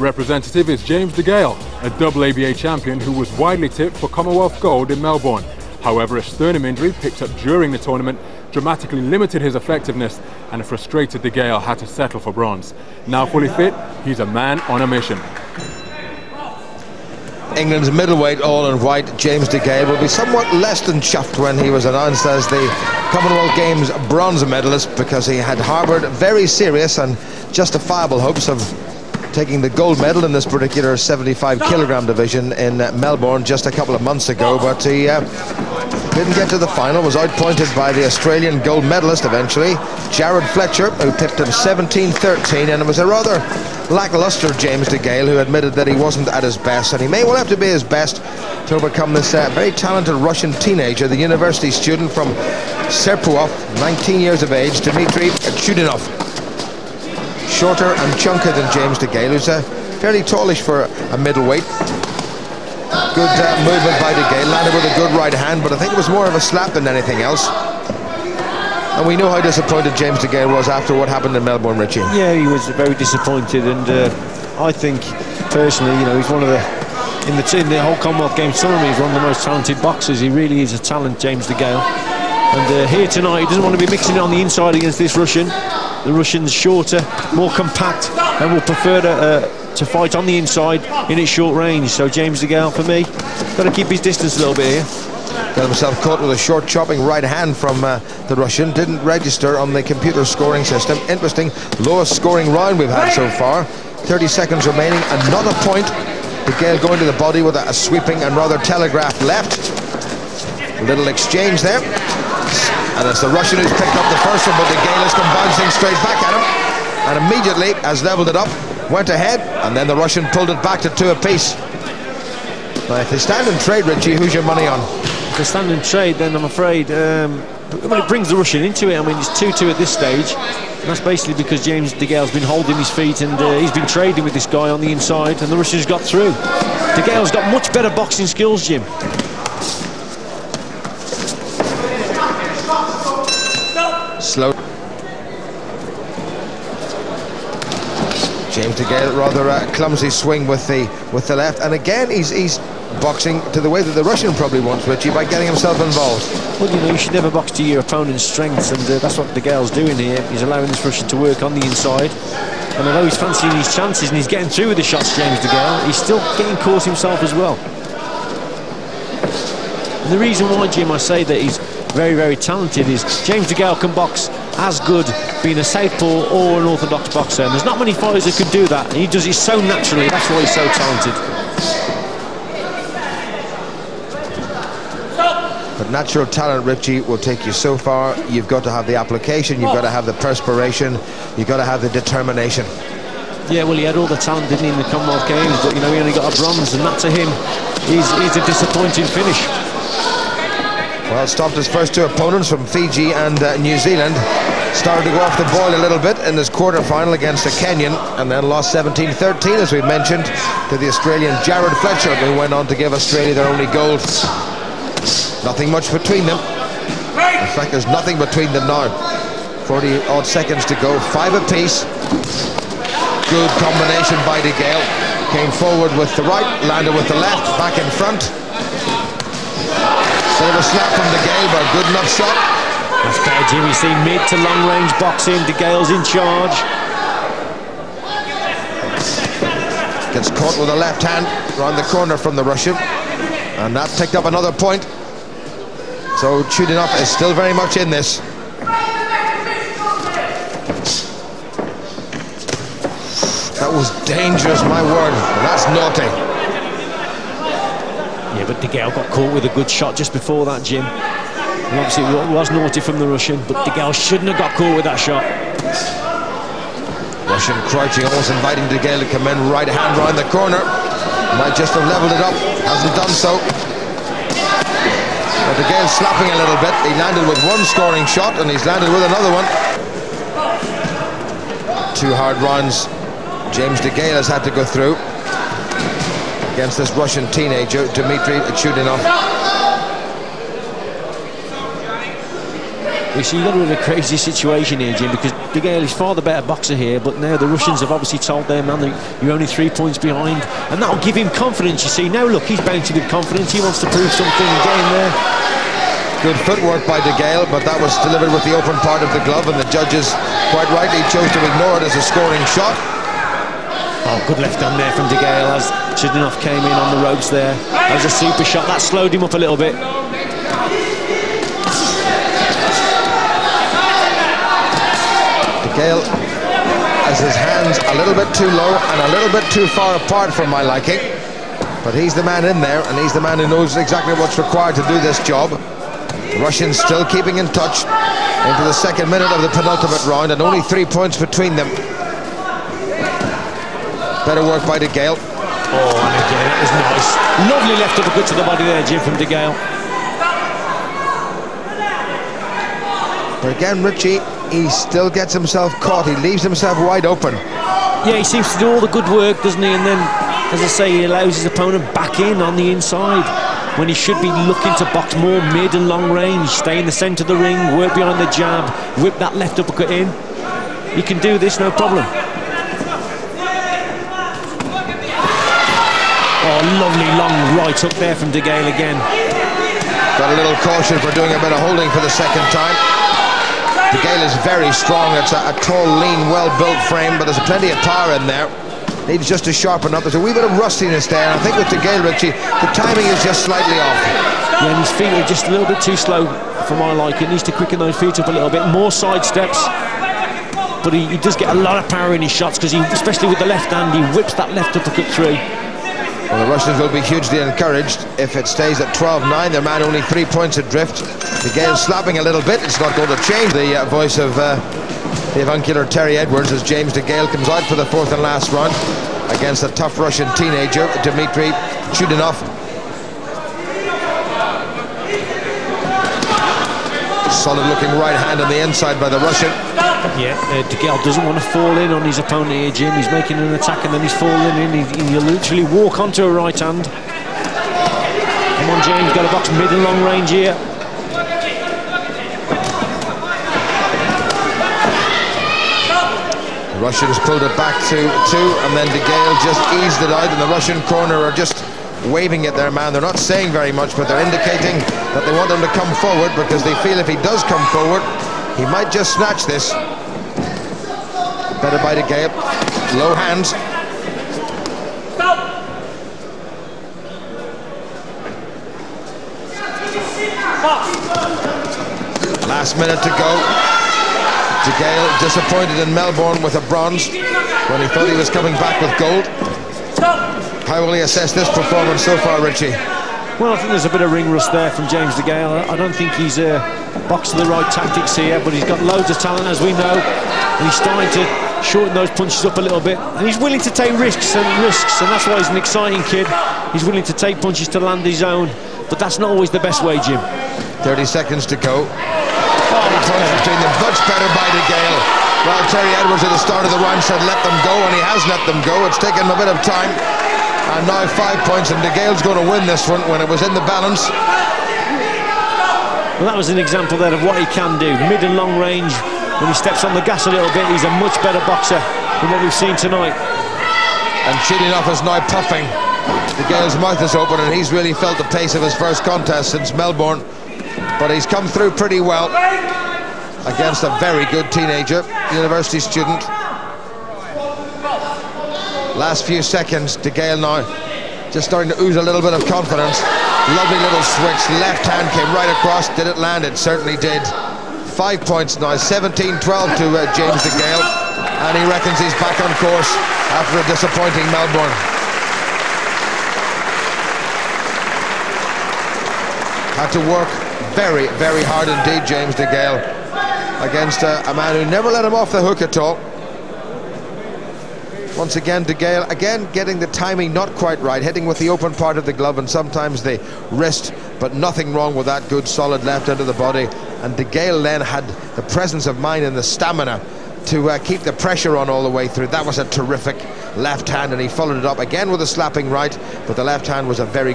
Representative is James Degale, a double ABA champion who was widely tipped for Commonwealth gold in Melbourne. However, a sternum injury picked up during the tournament dramatically limited his effectiveness, and a frustrated Degale had to settle for bronze. Now fully fit, he's a man on a mission. England's middleweight all-in-white James Degale will be somewhat less than chuffed when he was announced as the Commonwealth Games bronze medalist, because he had harboured very serious and justifiable hopes of taking the gold medal in this particular 75-kilogram division in Melbourne just a couple of months ago, but he didn't get to the final, was outpointed by the Australian gold medalist eventually, Jared Fletcher, who tipped him 17-13, and it was a rather lacklustre James Degale who admitted that he wasn't at his best, and he may well have to be his best to overcome this very talented Russian teenager, the university student from Serpukhov, 19 years of age, Dmitry Chudinov. Shorter and chunkier than James Degale, who's fairly tallish for a middleweight. Good movement by Degale, landed with a good right hand, but I think it was more of a slap than anything else. And we know how disappointed James Degale was after what happened in Melbourne, Richie. Yeah, he was very disappointed, and I think personally, you know, he's one of the in the whole Commonwealth Games tournament, he's one of the most talented boxers. He really is a talent, James Degale. And here tonight, he doesn't want to be mixing it on the inside against this Russian. The Russian's shorter, more compact, and will prefer to fight on the inside in its short range. So James Degale, for me, got to keep his distance a little bit here. Got himself caught with a short chopping right hand from the Russian. Didn't register on the computer scoring system. Interesting, lowest scoring round we've had so far. 30 seconds remaining, another point. Degale going to the body with a sweeping and rather telegraphed left. A little exchange there. And it's the Russian who's picked up the first one, but Degale has come bouncing straight back at him, and immediately has levelled it up, went ahead, and then the Russian pulled it back to 2 apiece. Now, if they stand and trade, Richie, who's your money on? If they stand and trade, then I'm afraid, well, it brings the Russian into it. I mean, it's 2-2 at this stage, and that's basically because James Degale's been holding his feet, and he's been trading with this guy on the inside, and the Russian's got through. Degale's got much better boxing skills, Jim. Slow. James Degale, rather a clumsy swing with the left, and again he's boxing to the way that the Russian probably wants, Richie, by getting himself involved. Well, you know, you should never box to your opponent's strengths, and that's what Degale's doing here. He's allowing this Russian to work on the inside, and although he's fancying his chances and he's getting through with the shots, James Degale, he's still getting caught himself as well. And the reason why, Jim, I say that he's very, very talented is James Degale can box as good being a southpaw or an orthodox boxer, and there's not many fighters that can do that, and he does it so naturally. That's why he's so talented. But natural talent, Richie, will take you so far. You've got to have the application, you've got to have the perspiration, you've got to have the determination. Yeah, well, he had all the talent, didn't he, in the Commonwealth Games, but, you know, he only got a bronze, and that to him is a disappointing finish. Well, stopped his first 2 opponents from Fiji and New Zealand. Started to go off the boil a little bit in his quarter-final against a Kenyan, and then lost 17-13, as we mentioned, to the Australian Jared Fletcher, who went on to give Australia their only gold. Nothing much between them. In fact, there's nothing between them now. 40-odd seconds to go, 5 apiece. Good combination by Degale. Came forward with the right, landed with the left, back in front. Bit of a slap from Degale, but a good enough shot. That's better, Jim. You see mid to long range boxing. Degale's in charge. Gets caught with a left hand around the corner from the Russian, and that picked up another point. So Chudinov is still very much in this. That was dangerous, my word. That's naughty. Yeah, but Degale got caught with a good shot just before that, Jim. And obviously it was naughty from the Russian, but Degale shouldn't have got caught with that shot. Russian crouching, almost inviting Degale to come in. Right hand round the corner. Might just have levelled it up. Hasn't done so. But Degale's slapping a little bit. He landed with 1 scoring shot, and he's landed with another one. 2 hard rounds James Degale has had to go through against this Russian teenager, Dmitry Chudinov. You see, you've got a bit of a crazy situation here, Jim, because Degale is far the better boxer here, but now the Russians have obviously told their man that you're only 3 points behind, and that'll give him confidence, you see. Now, look, he's bounty with confidence. He wants to prove something and get in there. Good footwork by Degale, but that was delivered with the open part of the glove, and the judges quite rightly chose to ignore it as a scoring shot. Oh, good left hand there from Degale as Chidinov came in on the ropes there. That was a super shot. That slowed him up a little bit. Degale has his hands a little bit too low and a little bit too far apart for my liking. But he's the man in there, and he's the man who knows exactly what's required to do this job. The Russians still keeping in touch into the second minute of the penultimate round, and only 3 points between them. Better work by Degale. Oh, and again, that was nice. Lovely left uppercut to the body there, Jim, from Degale. But again, Richie, he still gets himself caught. He leaves himself wide open. Yeah, he seems to do all the good work, doesn't he? And then, as I say, he allows his opponent back in on the inside when he should be looking to box more mid and long range. Stay in the centre of the ring, work behind the jab, whip that left uppercut in. He can do this, no problem. Oh, lovely long right hook there from Degale again. Got a little caution for doing a bit of holding for the second time. Degale is very strong. It's a tall, lean, well-built frame, but there's plenty of power in there. Needs just to sharpen up. There's a wee bit of rustiness there, and I think with Degale, Richie, the timing is just slightly off. Yeah, and his feet are just a little bit too slow for my liking. He needs to quicken those feet up a little bit. More side steps. But he does get a lot of power in his shots, because especially with the left hand, he whips that left uppercut through. Well, the Russians will be hugely encouraged if it stays at 12-9. Their man only 3 points adrift. Degale slapping a little bit. It's not going to change. The voice of the avuncular Terry Edwards as James Degale comes out for the fourth and last round against a tough Russian teenager, Dmitry Chudinov. Solid-looking right hand on the inside by the Russian. Yeah, Degale doesn't want to fall in on his opponent here, Jim. He's making an attack and then he's falling in. He'll literally walk onto a right hand. Come on, James, got to box mid and long range here. The Russians pulled it back to 2, and then Degale just eased it out, and the Russian corner are just waving at their man. They're not saying very much, but they're indicating that they want him to come forward, because they feel if he does come forward, he might just snatch this. Better by Degale. Low hands. Last minute to go. Degale disappointed in Melbourne with a bronze when he thought he was coming back with gold. How will he assess this performance so far, Richie? Well, I think there's a bit of ring rust there from James Degale. I don't think he's boxed the right tactics here, but he's got loads of talent, as we know, and he's starting to shorten those punches up a little bit, and he's willing to take risks, and that's why he's an exciting kid. He's willing to take punches to land his own, but that's not always the best way, Jim. 30 seconds to go. Punch between them, much better by Degale. Well, Terry Edwards at the start of the round said let them go, and he has let them go. It's taken him a bit of time, and now 5 points, and Degale's going to win this one when it was in the balance. Well, that was an example there of what he can do. Mid and long range, when he steps on the gas a little bit, he's a much better boxer than what we've seen tonight. And Chidinov is now puffing. Degale's mouth is open, and he's really felt the pace of his first contest since Melbourne. But he's come through pretty well against a very good teenager, university student. Last few seconds, Degale now just starting to ooze a little bit of confidence. Lovely little switch, left hand came right across. Did it land? It certainly did. 5 points now, 17-12 to James Degale, and he reckons he's back on course after a disappointing Melbourne. Had to work very, very hard indeed, James Degale, against a man who never let him off the hook at all. Once again, Degale, again getting the timing not quite right, hitting with the open part of the glove and sometimes the wrist, but nothing wrong with that good solid left into the body. And Degale then had the presence of mind and the stamina to keep the pressure on all the way through. That was a terrific left hand, and he followed it up again with a slapping right, but the left hand was a very